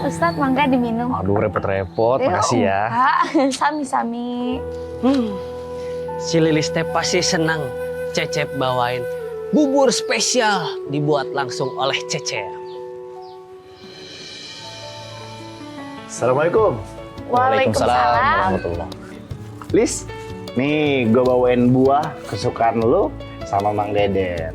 Ustadz, mangga diminum. Aduh, repot-repot. Makasih ya. Sami-sami. Si Lilis teh pasti senang Cecep bawain bubur spesial dibuat langsung oleh Cecep. Assalamualaikum. Waalaikumsalam. warahmatullah. Lis, nih gue bawain buah kesukaan lu sama Mang Deden.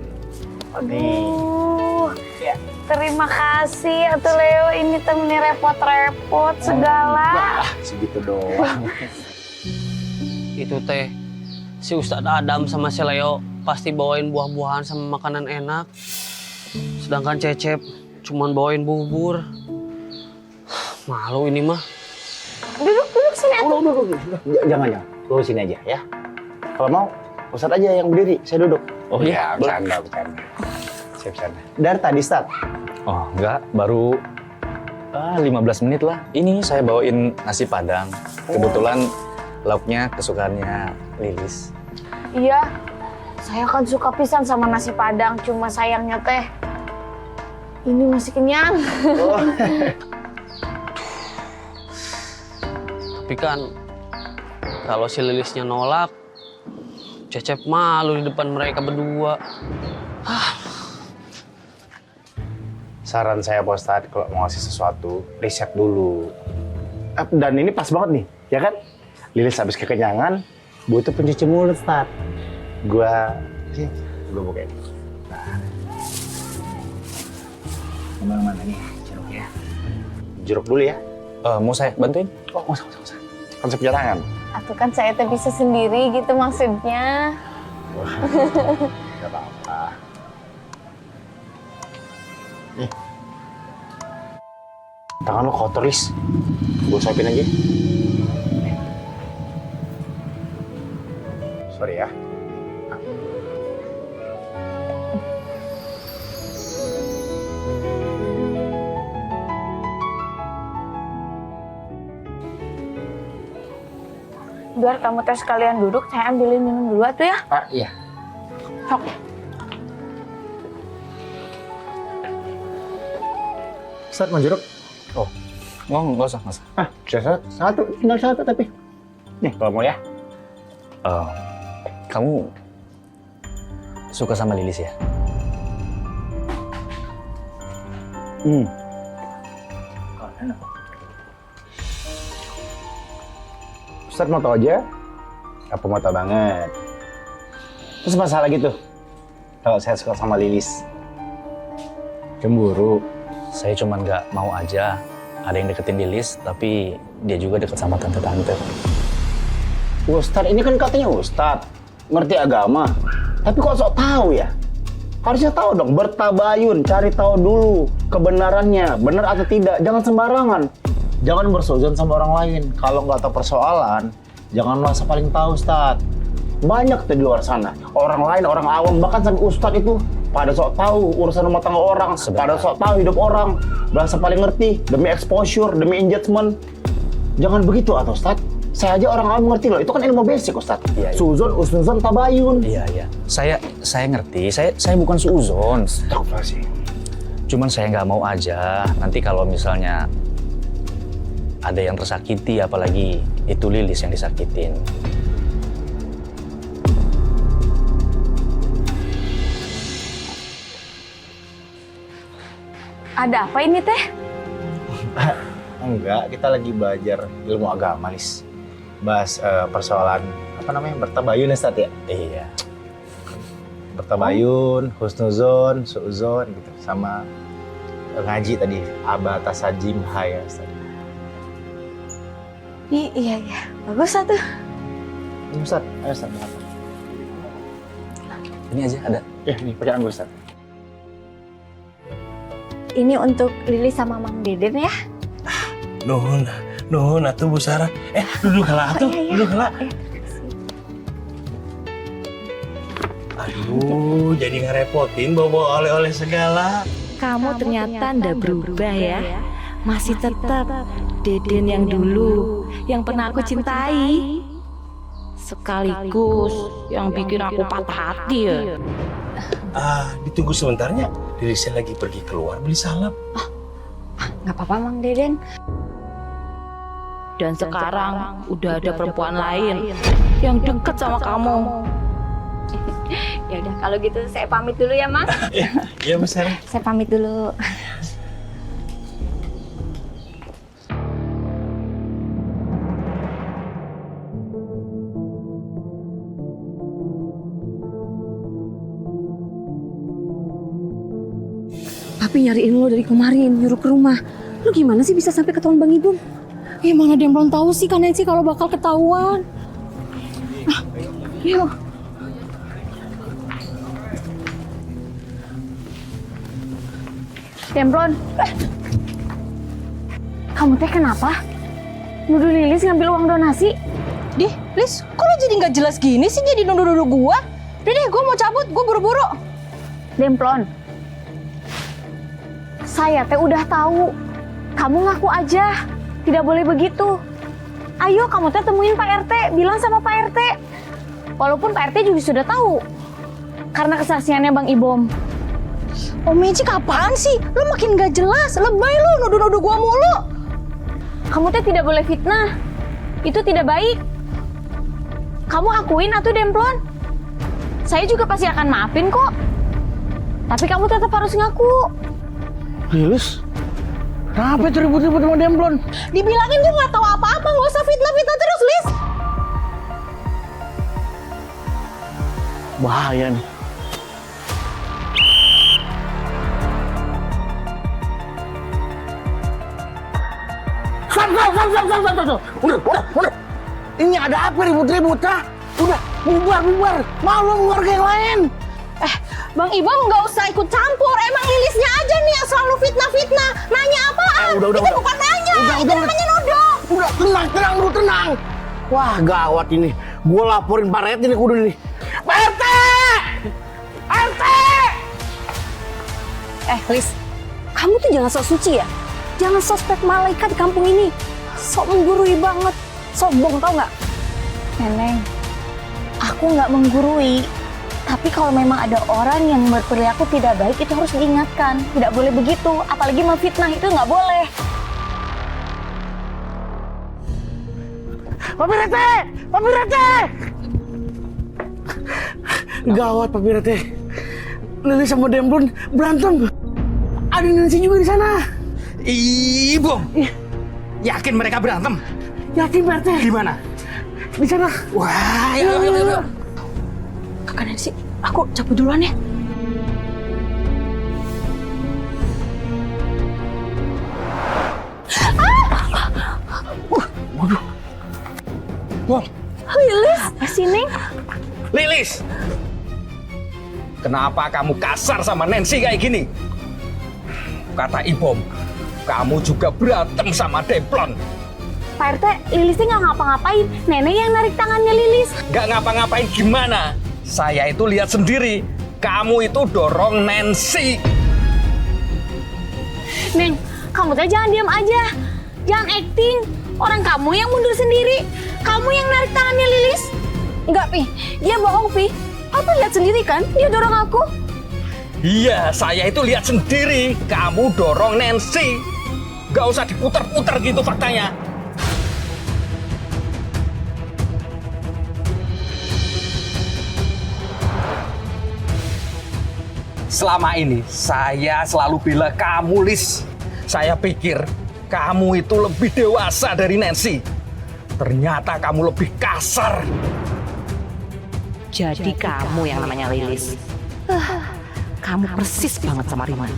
Aduh, Ya. terima kasih Atuh Leo, ini temenin repot-repot segala. Segitu doang. Itu teh si Ustadz Adam sama si Leo pasti bawain buah-buahan sama makanan enak. Sedangkan Cecep cuman bawain bubur. Malu ini mah. Duduk sini Atuh. Jangan. Lu sini aja ya. Kalau mau, Ustadz aja yang berdiri, saya duduk. Oh iya? Bercanda. Siap sana. Dari tadi, Ustadz. Oh, enggak. Baru 15 menit lah. Ini saya bawain nasi Padang. Kebetulan lauknya kesukaannya Lilis. Iya, saya kan suka pisan sama nasi Padang, cuma sayangnya teh ini masih kenyang. Tapi kan kalau si Lilisnya nolak, Cecep malu di depan mereka berdua. Saran saya Pak Ustadz, kalau mau ngasih sesuatu, riset dulu. Dan ini pas banget nih, ya kan? Lilis habis kekenyangan, butuh pencuci mulut, Ustadz. Gua bukain. Nah. Kemana-mana nih, jeruk ya. Jeruk dulu ya. Mau saya bantuin? Oh, usah. Konsep tangan. Atuh kan saya teh bisa sendiri gitu maksudnya. Gak apa-apa. Nih. Tangan lo kotor, Lis. Gue suapin aja. Nih. Sorry ya. Biar kamu teh sekalian duduk, saya ambilin minum dulu tuh ya. Iya. Sok. Ustaz, mau jeruk? Oh, nggak usah. Tinggal satu tapi. Nih, kalau mau ya. Kamu suka sama Lilis ya? Ustaz mau tau aja? Apa mau tau banget? Terus masalah gitu, kalau saya suka sama Lilis. Cemburu. Saya cuma nggak mau aja ada yang deketin Lilis, tapi dia juga deket sama tante-tante. Ustadz, ini kan katanya Ustadz, ngerti agama. Tapi kok sok tahu ya? Harusnya tahu dong, bertabayun, cari tahu dulu kebenarannya, benar atau tidak. Jangan sembarangan. Jangan bersuzon sama orang lain. Kalau nggak tahu persoalan, jangan merasa paling tahu, Ustadz. Banyak tuh di luar sana. Orang lain, orang awam, bahkan sampai Ustadz itu pada sok tahu urusan rumah tangga orang, pada sok tahu hidup orang, berasa paling ngerti demi exposure, demi engagement. Jangan begitu atau Ustadz. Saya aja orang awam ngerti loh, itu kan ilmu basic Ustadz. Iya. Suzon, usnuzon, tabayun. Iya. Saya ngerti. Saya bukan suuzon. Astagfirullahaladzim. Cuman saya nggak mau aja nanti kalau misalnya ada yang tersakiti, apalagi itu Lilis yang disakitin. Ada apa ini teh? Enggak, kita lagi belajar ilmu agama, Lis. Bahas persoalan, apa namanya, bertabayun, Ustadz ya? Iya. Bertabayun, husnuzon, suuzon, gitu. Sama ngaji tadi, abatasajim haya, Ustadz. Iya. Bagus Atuh. Ini Ustadz, ayo Ustadz. Ini aja ada. Ya, ini bacaan gue, Ustadz. Ini untuk Lilis sama Mang Deden ya. Nuhun atuh Bu Sarah. Duduk heula atuh, Iya. duduk heula. Aduh, jadi ngerepotin bawa oleh-oleh segala. Kamu ternyata ndak berubah ya. Masih tetap Deden yang dulu, yang pernah aku cintai. Sekaligus yang bikin aku patah hati ya. Ditunggu sebentarnya. Lilisnya lagi pergi keluar beli salep. Nggak apa-apa, Mang Deden. Dan sekarang udah ada perempuan lain yang deket sama kamu. Ya udah, kalau gitu saya pamit dulu ya, Mas. Iya, Mas Hera. Saya pamit dulu. Papi nyariin lo dari kemarin, nyuruh ke rumah. Lu gimana sih bisa sampai ketahuan Bang Ibum? Mana dia belum tahu sih kan sih kalau bakal ketahuan. Yuk. Demplon. Kamu teh kenapa? Nuduh Lilis ngambil uang donasi? Dih, Lis, kok lo jadi nggak jelas gini sih jadi nuduh-nuduh gua? Udah deh, gua mau cabut, gua buru-buru. Demplon. Saya teh udah tahu. Kamu ngaku aja. Tidak boleh begitu. Ayo kamu teh temuin Pak RT, bilang sama Pak RT. Walaupun Pak RT juga sudah tahu. Karena kesaksiannya Bang Ibom. Oh Magic apaan sih? Lo makin nggak jelas, lebay lo nuduh-nuduh gua mulu. Kamu teh tidak boleh fitnah. Itu tidak baik. Kamu akuin atuh Demplon. Saya juga pasti akan maafin kok. Tapi kamu tetap harus ngaku. Lilis, kenapa itu ribut-ribut sama Demplon? Dibilangin gua nggak tahu apa-apa, nggak usah fitnah-fitnah terus, Lis. Bahaya nih. Stop. Udah. Ini ada apa ribut-ribut, ha? Udah, bubar. Malu keluarga yang lain. Bang Ibam nggak usah ikut campur. Emang Lilisnya aja nih yang selalu fitnah-fitnah. Nanya apaan? Udah. Itu bukan nanya. Itu namanya nuduh. Udah, tenang. Wah, gawat ini. Gue laporin Pak RT nih kudu nih. Pak RT! RT! Lis, kamu tuh jangan sok suci ya. Jangan sospek malaikat di kampung ini. Sok menggurui banget. Sombong tau nggak? Neneng, aku nggak menggurui. Tapi kalau memang ada orang yang berperilaku tidak baik, itu harus diingatkan. Tidak boleh begitu, apalagi memfitnah itu nggak boleh. Pak RT! Gawat Pak RT. Lilis sama Demplon berantem. Ada Nancy juga di sana. Ibu, yakin mereka berantem? Yakin Pak RT? Di mana? Di sana. Wah, ayo. Kakak Nancy, aku cabut duluan ya. Apa sih, Neng? Lilis, kenapa kamu kasar sama Nancy kayak gini? Kata Ibom, kamu juga berantem sama Demplon. Pak RT, Lilisnya nggak ngapa-ngapain. Nenek yang narik tangannya Lilis. Gak ngapa-ngapain gimana? Saya itu lihat sendiri, kamu itu dorong Nancy. Neng, kamu teh jangan diam aja. Jangan acting. Orang kamu yang mundur sendiri. Kamu yang narik tangannya Lilis. Enggak, Pi. Dia bohong, Pi. Aku lihat sendiri kan, dia dorong aku. Iya, saya itu lihat sendiri, kamu dorong Nancy. Gak usah diputar-putar gitu faktanya. Selama ini saya selalu bela kamu, Lis. Saya pikir kamu itu lebih dewasa dari Nancy. Ternyata kamu lebih kasar. Jadi kamu yang namanya Lilis. Kamu persis banget sama Rima.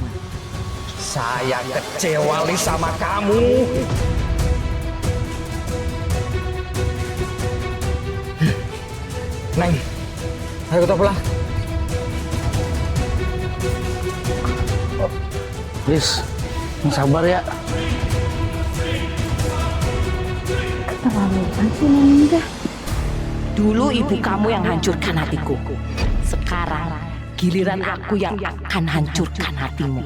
Saya kecewa, Lis, sama kamu. Neng, ayo kita pulang. Lis, sabar ya. Keterlaluan sih Nenek dah. Dulu ibu kamu yang hancurkan hatiku. Sekarang giliran aku yang akan hancurkan hatimu.